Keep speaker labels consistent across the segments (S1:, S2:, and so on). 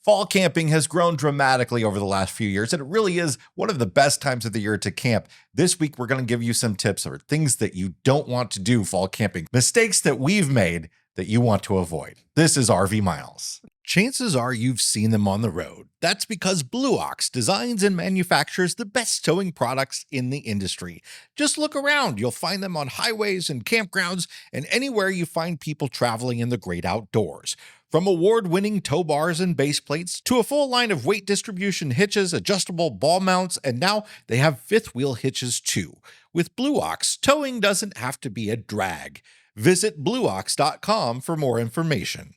S1: Fall camping has grown dramatically over the last few years, and it really is one of the best times of the year to camp. This week, we're going to give you some tips or things that you don't want to do fall camping, mistakes that we've made that you want to avoid. This is RV Miles. Chances are you've seen them on the road. That's because Blue Ox designs and manufactures the best towing products in the industry. Just look around. You'll find them on highways and campgrounds and anywhere you find people traveling in the great outdoors. From award-winning tow bars and base plates to a full line of weight distribution hitches, adjustable ball mounts, and now they have fifth wheel hitches too. With Blue Ox, towing doesn't have to be a drag. Visit blueox.com for more information.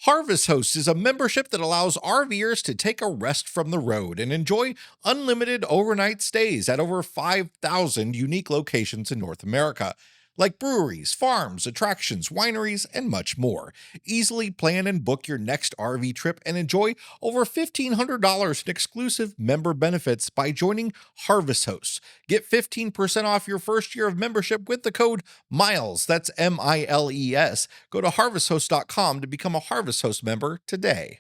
S1: Harvest Host is a membership that allows RVers to take a rest from the road and enjoy unlimited overnight stays at over 5,000 unique locations in North America, like breweries, farms, attractions, wineries, and much more. Easily plan and book your next RV trip and enjoy over $1,500 in exclusive member benefits by joining Harvest Hosts. Get 15% off your first year of membership with the code MILES. That's MILES. Go to harvesthost.com to become a Harvest Host member today.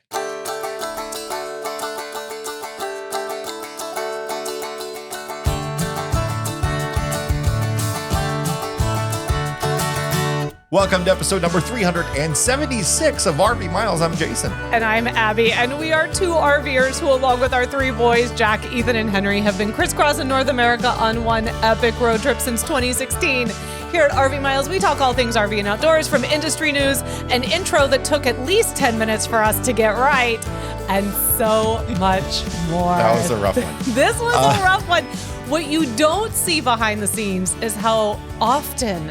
S1: Welcome to episode number 376 of RV Miles. I'm Jason.
S2: And I'm Abby. And we are two RVers who, along with our three boys, Jack, Ethan, and Henry, have been crisscrossing North America on one epic road trip since 2016. Here at RV Miles, we talk all things RV and outdoors, from industry news, an intro that took at least 10 minutes for us to get right, and so much more.
S1: That was a rough one.
S2: This was a rough one. What you don't see behind the scenes is how often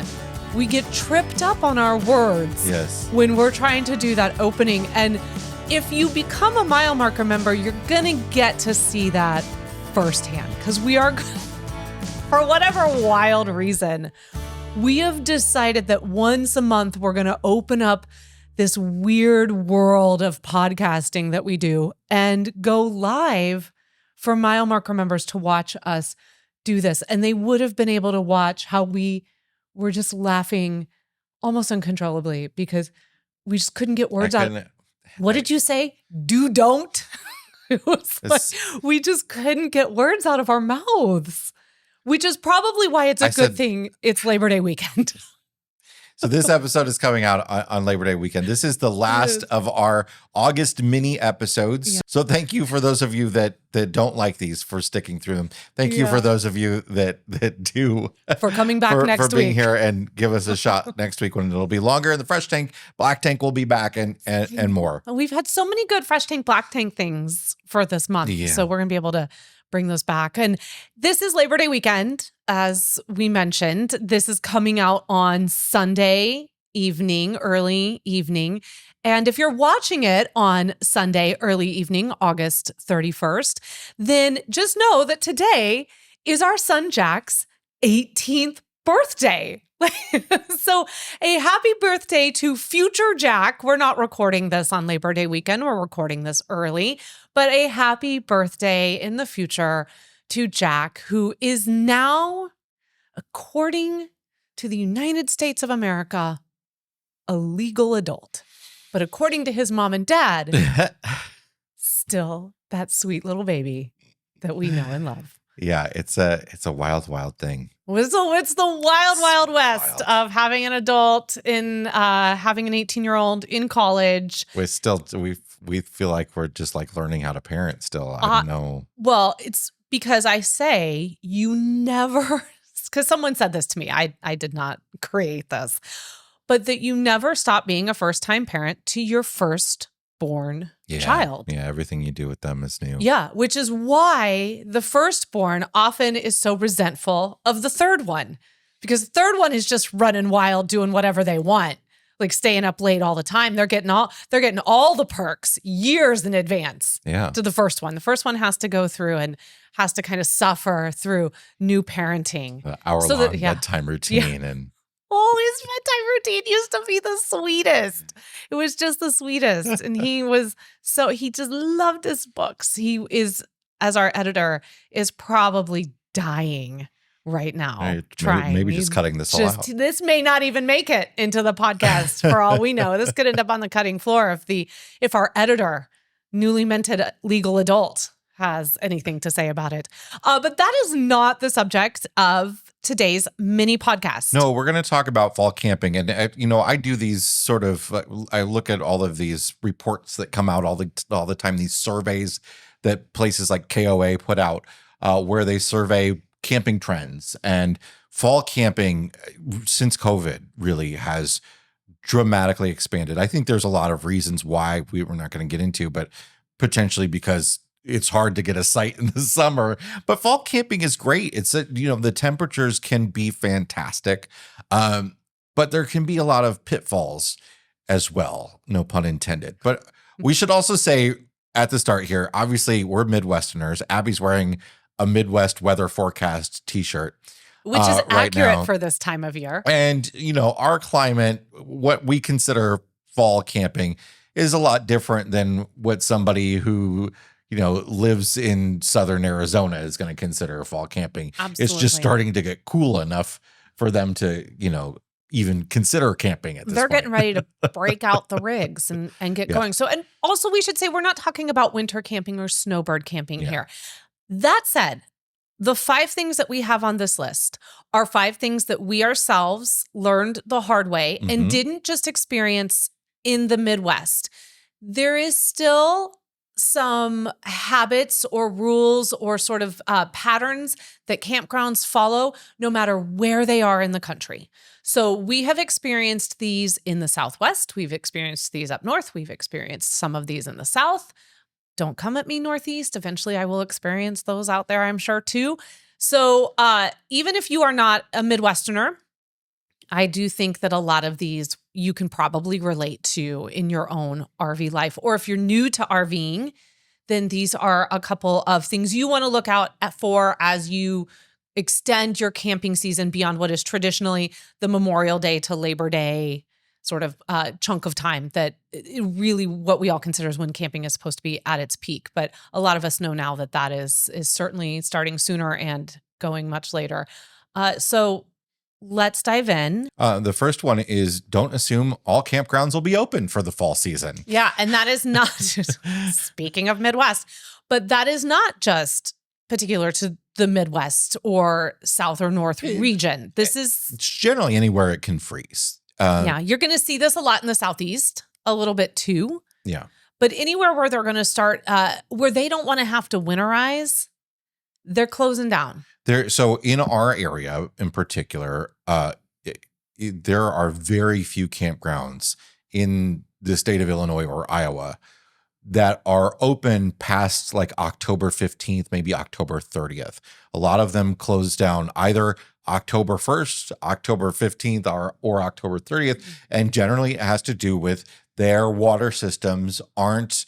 S2: we get tripped up on our words when we're trying to do that opening. And if you become a mile marker member, you're going to get to see that firsthand, because we are, for whatever wild reason, we have decided that once a month we're going to open up this weird world of podcasting that we do and go live for mile marker members to watch us do this. And they would have been able to watch how we're just laughing almost uncontrollably because we just couldn't get words out. What did you say? Don't? It was like, we just couldn't get words out of our mouths, which is probably why it's a good thing it's Labor Day weekend.
S1: So this episode is coming out on Labor Day weekend. This is the last of our August mini episodes. Yeah. So thank you for those of you that don't like these for sticking through them. Thank you for those of you that do.
S2: For coming back next week.
S1: For being here and give us a shot next week when it'll be longer. And the Fresh Tank, Black Tank will be back and more.
S2: We've had so many good Fresh Tank, Black Tank things for this month. Yeah. So we're going to be able to bring those back. And this is Labor Day weekend, as we mentioned. This is coming out on Sunday evening, early evening. And if you're watching it on Sunday, early evening, August 31st, then just know that today is our son Jack's 18th birthday. So a happy birthday to future Jack. We're not recording this on Labor Day weekend. We're recording this early, but a happy birthday in the future to Jack, who is now, according to the United States of America, a legal adult. But according to his mom and dad, still that sweet little baby that we know and love.
S1: Yeah, it's a wild, wild thing.
S2: It's the wild west of having an adult in having an 18-year-old in college.
S1: We feel like we're just like learning how to parent still. I don't know.
S2: Well, it's because I say you never, because someone said this to me. I did not create this, but that you never stop being a first-time parent to your firstborn child.
S1: Yeah, everything you do with them is new.
S2: Yeah, which is why the firstborn often is so resentful of the third one, because the third one is just running wild, doing whatever they want, like staying up late all the time. They're getting all the perks years in advance to the first one. The first one has to go through and has to kind of suffer through new parenting.
S1: The hour-long bedtime routine and
S2: his bedtime routine used to be the sweetest. It was just the sweetest. And he just loved his books. He is, as our editor, is probably dying right now. Trying.
S1: Maybe just cutting this all out.
S2: This may not even make it into the podcast for all we know. This could end up on the cutting floor if our editor newly minted legal adult has anything to say about it. But that is not the subject of today's mini podcast.
S1: No, we're going to talk about fall camping. And, I do these sort of, I look at all of these reports that come out all the time, these surveys that places like KOA put out where they survey camping trends. And fall camping since COVID really has dramatically expanded. I think there's a lot of reasons why we're not going to get into, but potentially because it's hard to get a site in the summer, but fall camping is great. It's the temperatures can be fantastic. But there can be a lot of pitfalls as well. No pun intended. But we should also say at the start here, obviously we're Midwesterners. Abby's wearing a Midwest weather forecast t-shirt.
S2: Which is
S1: right
S2: accurate
S1: now
S2: for this time of year.
S1: And, our climate, what we consider fall camping is a lot different than what somebody who, lives in Southern Arizona is going to consider fall camping.
S2: Absolutely.
S1: It's just starting to get cool enough for them to, even consider camping at this
S2: They're
S1: point.
S2: getting ready to break out the rigs and get going. So, and also we should say we're not talking about winter camping or snowbird camping here. That said, the 5 things that we have on this list are 5 things that we ourselves learned the hard way and didn't just experience in the Midwest. There is still some habits or rules or sort of patterns that campgrounds follow no matter where they are in the country. So we have experienced these in the Southwest. We've experienced these up north. We've experienced some of these in the South. Don't come at me, Northeast. Eventually, I will experience those out there, I'm sure, too. So even if you are not a Midwesterner, I do think that a lot of these you can probably relate to in your own RV life. Or if you're new to RVing, then these are a couple of things you want to look out for as you extend your camping season beyond what is traditionally the Memorial Day to Labor Day sort of chunk of time that really what we all consider is when camping is supposed to be at its peak. But a lot of us know now that is certainly starting sooner and going much later. So let's dive in.
S1: The first one is don't assume all campgrounds will be open for the fall season.
S2: Yeah, and that is not, speaking of Midwest, but that is not just particular to the Midwest or South or North region. It's
S1: generally anywhere it can freeze.
S2: You're going to see this a lot in the Southeast, a little bit too.
S1: Yeah.
S2: But anywhere where they're going to start, where they don't want to have to winterize, they're closing down.
S1: So in our area in particular, there are very few campgrounds in the state of Illinois or Iowa that are open past like October 15th, maybe October 30th. A lot of them close down either October 1st, October 15th, or October 30th. And generally it has to do with their water systems aren't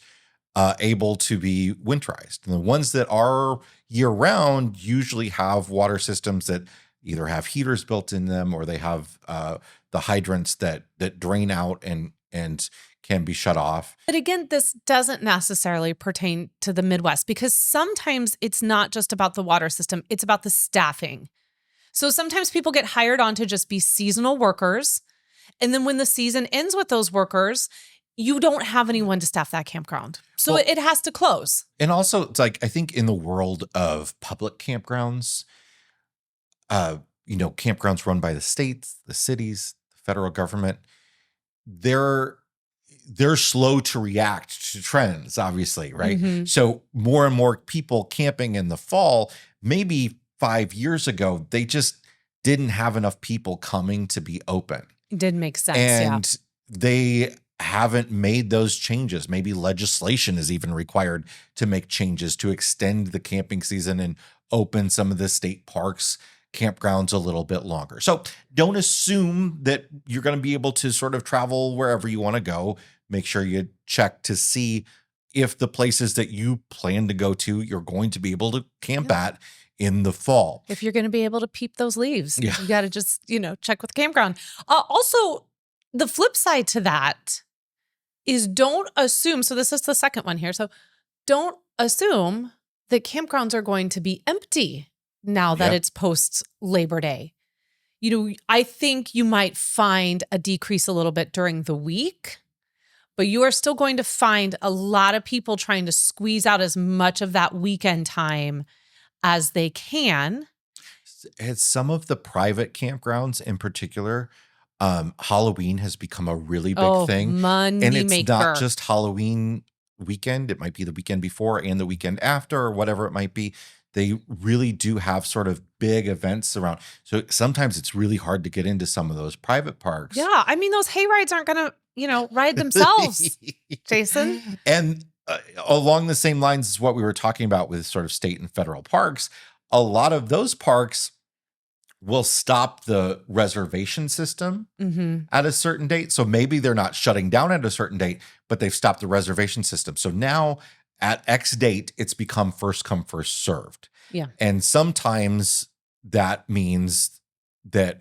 S1: able to be winterized. And the ones that are year round usually have water systems that either have heaters built in them or they have the hydrants that drain out and can be shut off.
S2: But again, this doesn't necessarily pertain to the Midwest because sometimes it's not just about the water system, it's about the staffing. So sometimes people get hired on to just be seasonal workers. And then when the season ends with those workers, you don't have anyone to staff that campground. So it has to close.
S1: And also, it's like, I think in the world of public campgrounds, campgrounds run by the states, the cities, the federal government, they're slow to react to trends, obviously, right?
S2: Mm-hmm.
S1: So more and more people camping in the fall, maybe 5 years ago, they just didn't have enough people coming to be open.
S2: It did make sense,
S1: and they haven't made those changes. Maybe legislation is even required to make changes to extend the camping season and open some of the state parks, campgrounds a little bit longer. So don't assume that you're going to be able to sort of travel wherever you want to go. Make sure you check to see if the places that you plan to go to, you're going to be able to camp at in the fall.
S2: If you're going to be able to peep those leaves,
S1: you
S2: got to just, check with the campground. Also, the flip side to that is don't assume, so this is the second one here. So don't assume that campgrounds are going to be empty now that it's post Labor Day. I think you might find a decrease a little bit during the week, but you are still going to find a lot of people trying to squeeze out as much of that weekend time as they can.
S1: At some of the private campgrounds in particular, Halloween has become a really big thing.
S2: Money
S1: And it's not
S2: maker.
S1: just Halloween weekend. It might be the weekend before and the weekend after, or whatever it might be. They really do have sort of big events around. So sometimes it's really hard to get into some of those private parks.
S2: Yeah. I mean, those hay rides aren't going to, ride themselves, Jason.
S1: And along the same lines as what we were talking about with sort of state and federal parks, a lot of those parks will stop the reservation system at a certain date. So maybe they're not shutting down at a certain date, but they've stopped the reservation system. So now at X date, it's become first come, first served.
S2: Yeah.
S1: And sometimes that means that,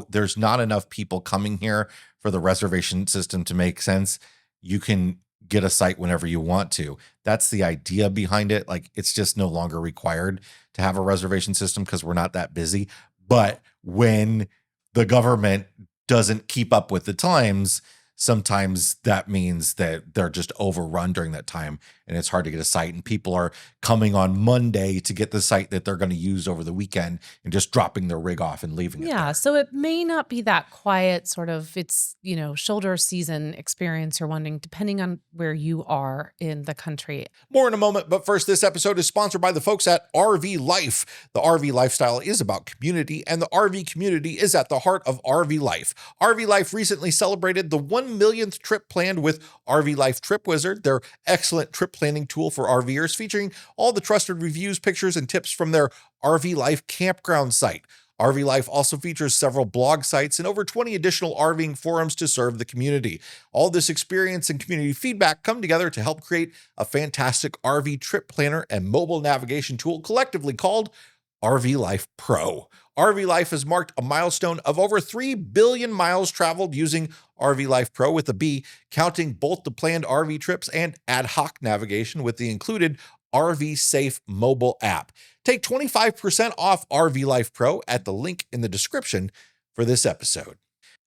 S1: there's not enough people coming here for the reservation system to make sense. You can get a site whenever you want to. That's the idea behind it. Like, it's just no longer required to have a reservation system because we're not that busy. But when the government doesn't keep up with the times, sometimes that means that they're just overrun during that time and it's hard to get a site, and people are coming on Monday to get the site that they're going to use over the weekend and just dropping their rig off and leaving it there.
S2: So it may not be that quiet sort of, it's, shoulder season experience you're wanting, depending on where you are in the country.
S1: More in a moment, but first, this episode is sponsored by the folks at RV Life. The RV lifestyle is about community, and the RV community is at the heart of RV Life. RV Life recently celebrated the 1 millionth trip planned with RV Life Trip Wizard, their excellent trip planning tool for RVers, featuring all the trusted reviews, pictures, and tips from their RV Life campground site. RV Life also features several blog sites and over 20 additional RVing forums to serve the community. All this experience and community feedback come together to help create a fantastic RV trip planner and mobile navigation tool collectively called RV Life Pro. RV Life has marked a milestone of over 3 billion miles traveled using RV Life Pro with a B, counting both the planned RV trips and ad hoc navigation with the included RV Safe mobile app. Take 25% off RV Life Pro at the link in the description for this episode.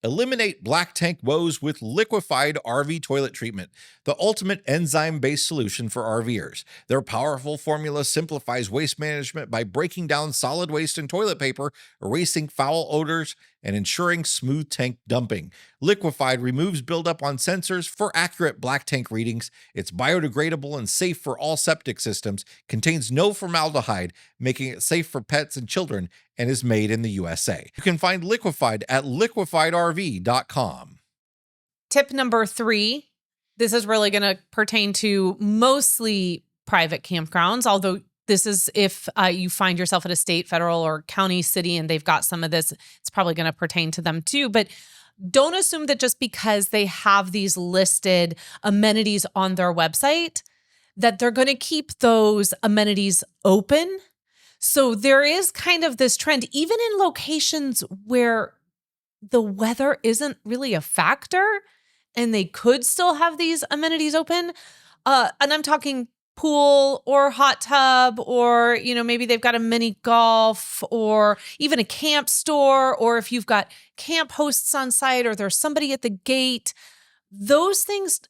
S1: Eliminate black tank woes with liquefied RV toilet treatment, the ultimate enzyme-based solution for RVers. Their powerful formula simplifies waste management by breaking down solid waste and toilet paper, erasing foul odors, and ensuring smooth tank dumping. Liquefied removes buildup on sensors for accurate black tank readings. It's biodegradable and safe for all septic systems, contains no formaldehyde, making it safe for pets and children, and is made in the USA. You can find Liquefied at liquefiedrv.com.
S2: Tip number 3, this is really going to pertain to mostly private campgrounds, although this is if you find yourself at a state, federal, or county, city, and they've got some of this, it's probably going to pertain to them too. But don't assume that just because they have these listed amenities on their website, that they're going to keep those amenities open. So there is kind of this trend, even in locations where the weather isn't really a factor and they could still have these amenities open. And I'm talking pool or hot tub, or, maybe they've got a mini golf or even a camp store, or if you've got camp hosts on site or there's somebody at the gate, those things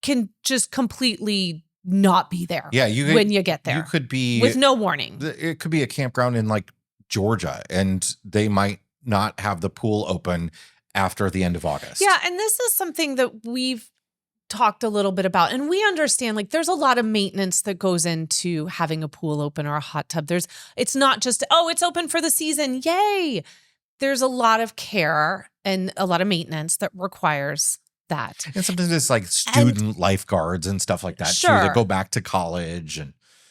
S2: can just completely not be there.
S1: Yeah,
S2: when you get there.
S1: You could be
S2: with no warning.
S1: It could be a campground in like Georgia, and they might not have the pool open after the end of August.
S2: Yeah, and this is something that we've talked a little bit about, and we understand like there's a lot of maintenance that goes into having a pool open or a hot tub. It's not just, it's open for the season, yay. There's a lot of care and a lot of maintenance that requires that.
S1: And sometimes it's like student lifeguards and stuff like that too, that go back to college.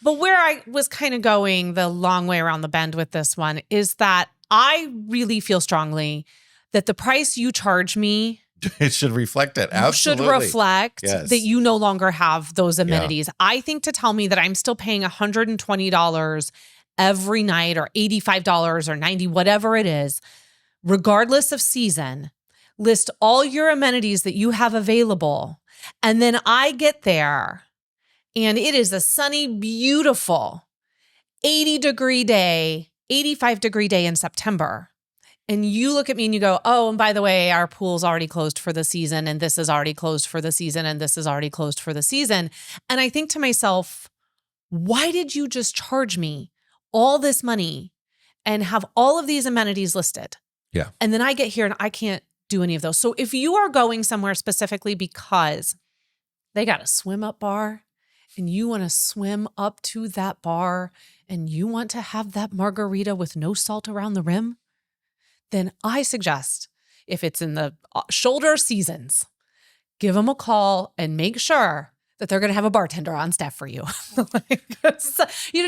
S2: But where I was kind of going the long way around the bend with this one is that I really feel strongly that the price you charge me,
S1: it should reflect it. Absolutely.
S2: Should reflect that you no longer have those amenities. Yeah. I think to tell me that I'm still paying $120 every night or $85 or $90, whatever it is, regardless of season, list all your amenities that you have available. And then I get there and it is a sunny, beautiful 85-degree day in September. and you look at me and you go, oh, and by the way, our pool's already closed for the season, and this is already closed for the season, and this is already closed for the season. And I think to myself, why did you just charge me all this money and have all of these amenities listed?
S1: Yeah.
S2: And then I get here and I can't do any of those. So if you are going somewhere specifically because they got a swim up bar and you want to swim up to that bar and you want to have that margarita with no salt around the rim, then I suggest, if it's in the shoulder seasons, give them a call and make sure that they're going to have a bartender on staff for you.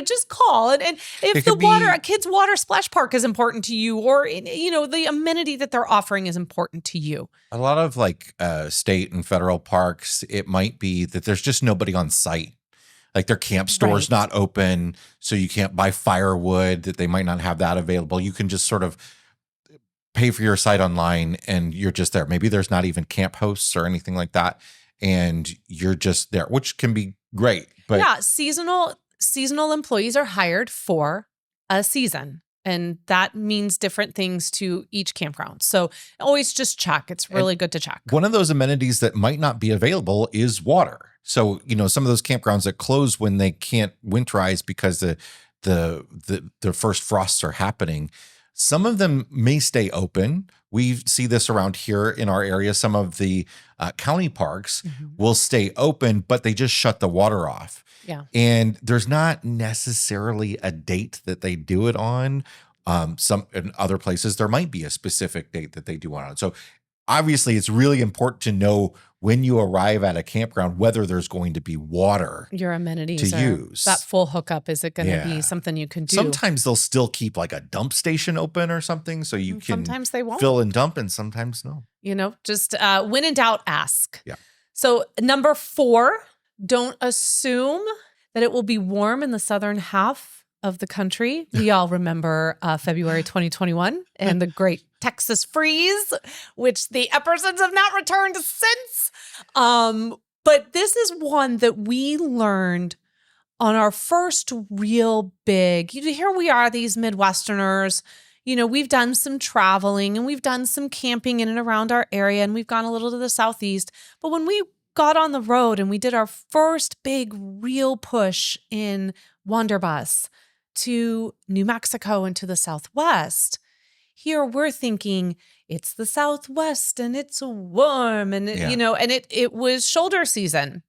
S2: Just call. And if a kid's water splash park is important to you, or, the amenity that they're offering is important to you.
S1: A lot of state and federal parks, it might be that there's just nobody on site. Like their camp store's not open, so you can't buy firewood, that they might not have that available. You can just sort of pay for your site online and you're just there. Maybe there's not even camp hosts or anything like that. And you're just there, which can be great. But
S2: yeah, seasonal employees are hired for a season. And that means different things to each campground. So always just check. It's really good to check.
S1: One of those amenities that might not be available is water. So, some of those campgrounds that close when they can't winterize because the first frosts are happening, some of them may stay open. We see this around here in our area. Some of the county parks will stay open, but they just shut the water off.
S2: Yeah.
S1: And there's not necessarily a date that they do it on. Some in other places, there might be a specific date that they do it on. So obviously, it's really important to know when you arrive at a campground whether there's going to be water,
S2: your amenities
S1: to use.
S2: That full hookup, is it going to be something you can do?
S1: Sometimes they'll still keep like a dump station open or something, so you can
S2: sometimes they won't
S1: fill and dump, and sometimes no.
S2: Just when in doubt, ask.
S1: Yeah.
S2: So number 4, don't assume that it will be warm in the southern half of the country. We all remember February 2021 and the great Texas freeze, which the Eppersons have not returned since. But this is one that we learned on our first real big, here we are, these Midwesterners, we've done some traveling and we've done some camping in and around our area, and we've gone a little to the southeast. But when we got on the road and we did our first big real push in Wanderbus to New Mexico and to the Southwest, here we're thinking it's the Southwest and it's warm and, and it was shoulder season.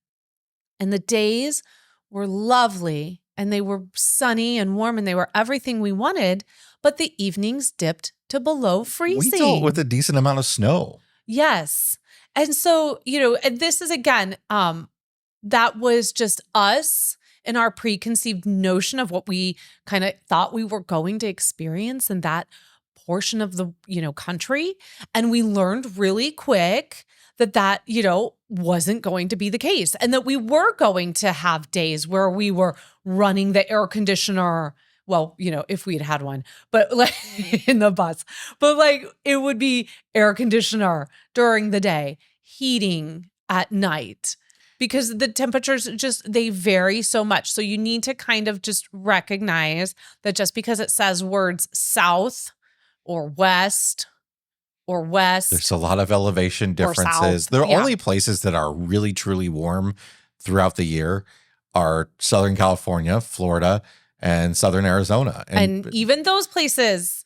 S2: And the days were lovely and they were sunny and warm and they were everything we wanted, but the evenings dipped to below freezing.
S1: We dealt with a decent amount of snow.
S2: Yes. And so, and this is again, that was just us and our preconceived notion of what we kind of thought we were going to experience in that portion of the, country. And we learned really quick that, wasn't going to be the case. And that we were going to have days where we were running the air conditioner. Well, if we had one, but in the bus, but it would be air conditioner during the day, heating at night, because the temperatures they vary so much. So you need to kind of just recognize that just because it says words south or west, there's
S1: a lot of elevation differences. The only places that are really, truly warm throughout the year are Southern California, Florida, and Southern Arizona.
S2: And even those places,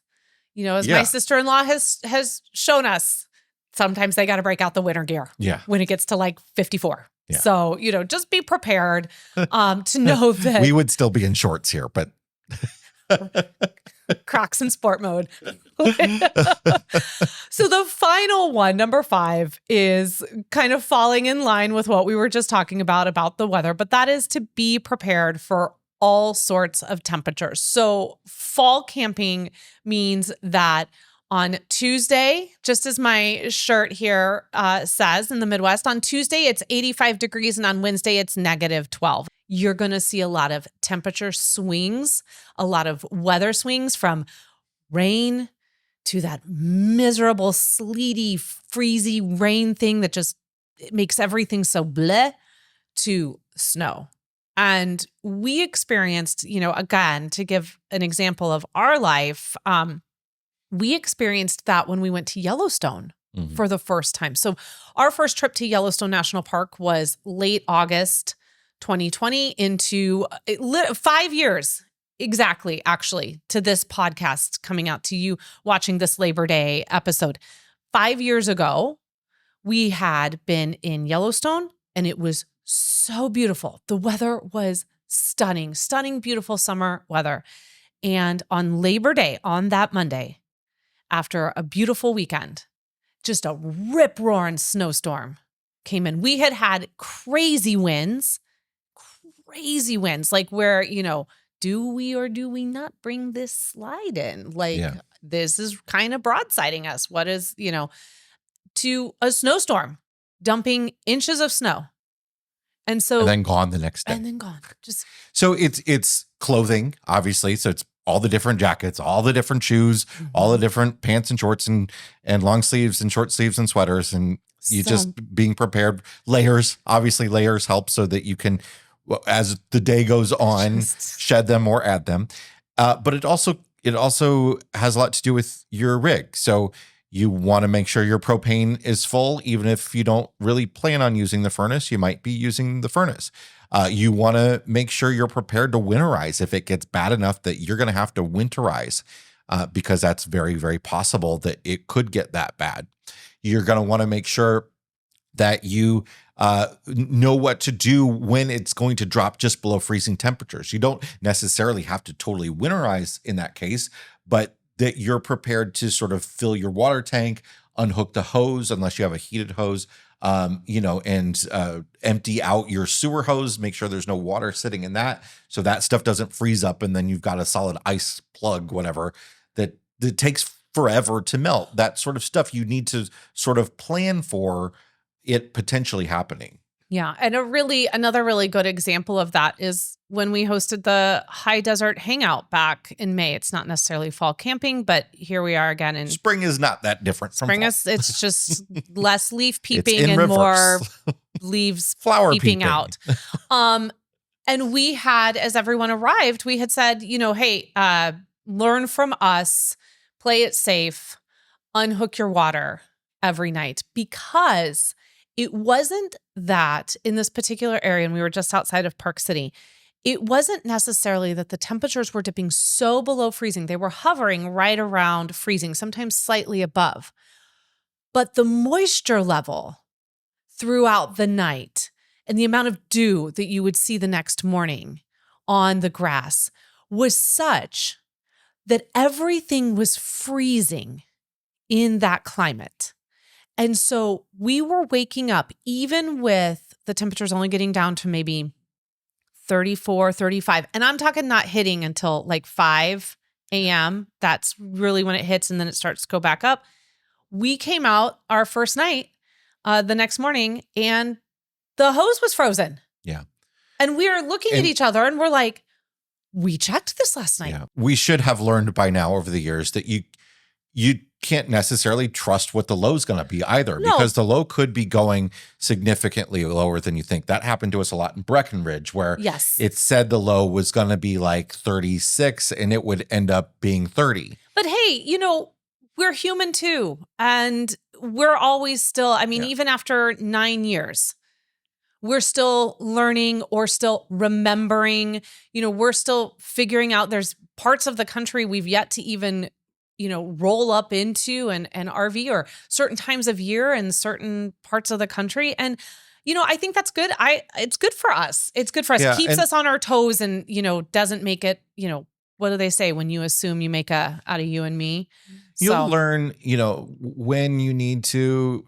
S2: as my sister-in-law has shown us, sometimes they got to break out the winter gear when it gets to 54. Yeah. So, just be prepared to know that.
S1: We would still be in shorts here, but.
S2: Crocs in sport mode. So the final one, number 5, is kind of falling in line with what we were just talking about the weather, but that is to be prepared for all sorts of temperatures. So fall camping means that on Tuesday, just as my shirt here says in the Midwest, on Tuesday it's 85 degrees and on Wednesday it's -12. You're going to see a lot of temperature swings, a lot of weather swings, from rain to that miserable, sleety, freezy rain thing that just makes everything so bleh, to snow. And we experienced, again, to give an example of our life, We experienced that when we went to Yellowstone for the first time. So our first trip to Yellowstone National Park was late August 2020 into 5 years exactly, actually, to this podcast coming out, to you watching this Labor Day episode. 5 years ago, we had been in Yellowstone and it was so beautiful. The weather was stunning, beautiful summer weather. And on Labor Day, on that Monday, after a beautiful weekend, just a rip-roaring snowstorm came in. We had crazy winds, like where, do we or do we not bring this slide in? Like, this is kind of broadsiding us. What is, to a snowstorm, dumping inches of snow. And
S1: then gone the next day.
S2: And then gone.
S1: So it's clothing, obviously. So it's all the different jackets, all the different shoes, all the different pants and shorts and long sleeves and short sleeves and sweaters. And you just being prepared. Layers, obviously layers help so that you can, as the day goes on, shed them or add them. But it also has a lot to do with your rig. So you want to make sure your propane is full, even if you don't really plan on using the furnace. You might be using the furnace. You want to make sure you're prepared to winterize if it gets bad enough that you're going to have to winterize, because that's very, very possible that it could get that bad. You're going to want to make sure that you know what to do when it's going to drop just below freezing temperatures. You don't necessarily have to totally winterize in that case, but that you're prepared to sort of fill your water tank, unhook the hose, unless you have a heated hose, and empty out your sewer hose, make sure there's no water sitting in that, so that stuff doesn't freeze up and then you've got a solid ice plug, whatever, that takes forever to melt. That sort of stuff you need to sort of plan for it potentially happening.
S2: Yeah. And another really good example of that is when we hosted the High Desert Hangout back in May. It's not necessarily fall camping, but here we are again. And
S1: spring is not that different from fall.
S2: It's just less leaf peeping and more leaves
S1: flower
S2: peeping out. And we had, as everyone arrived, we had said, hey, learn from us, play it safe, unhook your water every night, because it wasn't that in this particular area, and we were just outside of Park City, it wasn't necessarily that the temperatures were dipping so below freezing. They were hovering right around freezing, sometimes slightly above. But the moisture level throughout the night and the amount of dew that you would see the next morning on the grass was such that everything was freezing in that climate. And so we were waking up, even with the temperatures only getting down to maybe 34, 35. And I'm talking not hitting until like 5 a.m. That's really when it hits, and then it starts to go back up. We came out our first night the next morning, and the hose was frozen.
S1: Yeah.
S2: And we were looking at each other and we're like, we checked this last night.
S1: Yeah. We should have learned by now over the years that you can't necessarily trust what the low is going to be either, because the low could be going significantly lower than you think. That happened to us a lot in Breckenridge, where it said the low was going to be like 36 and it would end up being 30.
S2: But hey, we're human too. And we're always still, even after 9 years, we're still learning or still remembering, we're still figuring out there's parts of the country we've yet to even roll up into an RV, or certain times of year in certain parts of the country. And, I think that's good. It's good for us. It's good for us.
S1: Yeah,
S2: it keeps us on our toes and, doesn't make it, what do they say? When you assume, you make out of you and me.
S1: You'll learn, when you need to,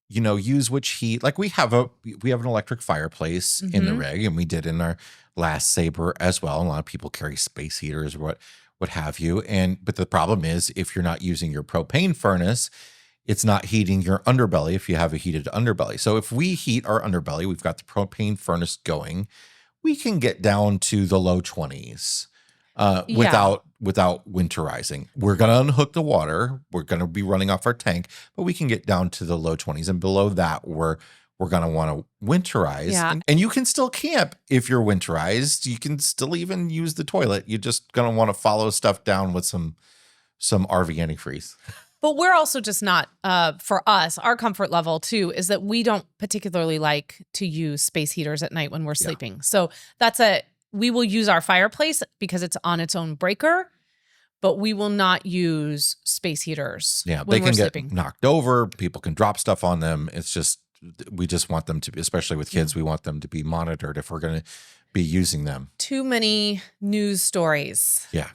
S1: use which heat. Like we have an electric fireplace in the rig, and we did in our last Sabre as well. A lot of people carry space heaters or what have you. But the problem is, if you're not using your propane furnace, it's not heating your underbelly if you have a heated underbelly. So if we heat our underbelly, we've got the propane furnace going, we can get down to the low 20s without winterizing. We're going to unhook the water. We're going to be running off our tank, but we can get down to the low 20s. And below that, we're going to want to winterize.
S2: Yeah.
S1: And you can still camp if you're winterized. You can still even use the toilet. You're just going to want to follow stuff down with some some RV antifreeze.
S2: But we're also just not, for us, our comfort level too, is that we don't particularly like to use space heaters at night when we're sleeping. So we will use our fireplace because it's on its own breaker, but we will not use space heaters.
S1: Yeah,
S2: when
S1: they can
S2: sleeping.
S1: get knocked over. People can drop stuff on them. It's just, we just want them to be, especially with kids, we want them to be monitored if we're going to be using them.
S2: Too many news stories.
S1: Yeah.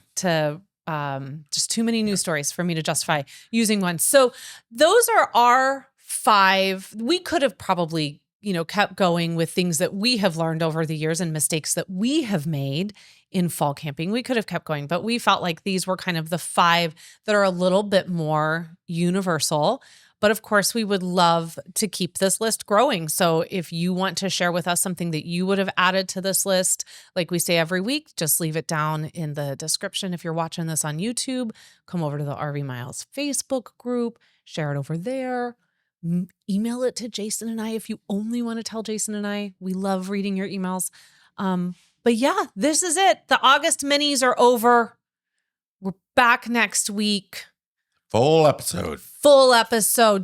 S2: Just too many news stories for me to justify using one. So those are our 5. We could have probably, kept going with things that we have learned over the years and mistakes that we have made in fall camping. We could have kept going, but we felt like these were kind of the 5 that are a little bit more universal. But of course, we would love to keep this list growing. So if you want to share with us something that you would have added to this list, like we say every week, just leave it down in the description. If you're watching this on YouTube, come over to the RV Miles Facebook group, share it over there. Email it to Jason and I if you only want to tell Jason and I. We love reading your emails. But yeah, this is it. The August minis are over. We're back next week.
S1: Full episode.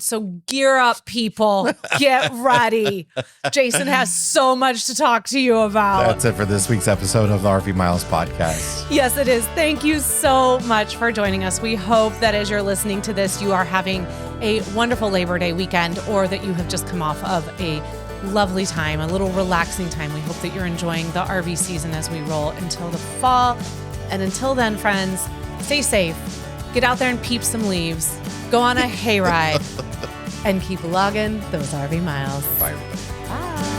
S2: So gear up, people. Get ready. Jason has so much to talk to you about.
S1: That's it for this week's episode of the RV Miles podcast.
S2: Yes, it is. Thank you so much for joining us. We hope that as you're listening to this, you are having a wonderful Labor Day weekend, or that you have just come off of a lovely time, a little relaxing time. We hope that you're enjoying the RV season as we roll until the fall. And until then, friends, stay safe. Get out there and peep some leaves. Go on a hayride and keep logging those RV miles.
S1: Bye, everybody.
S2: Bye.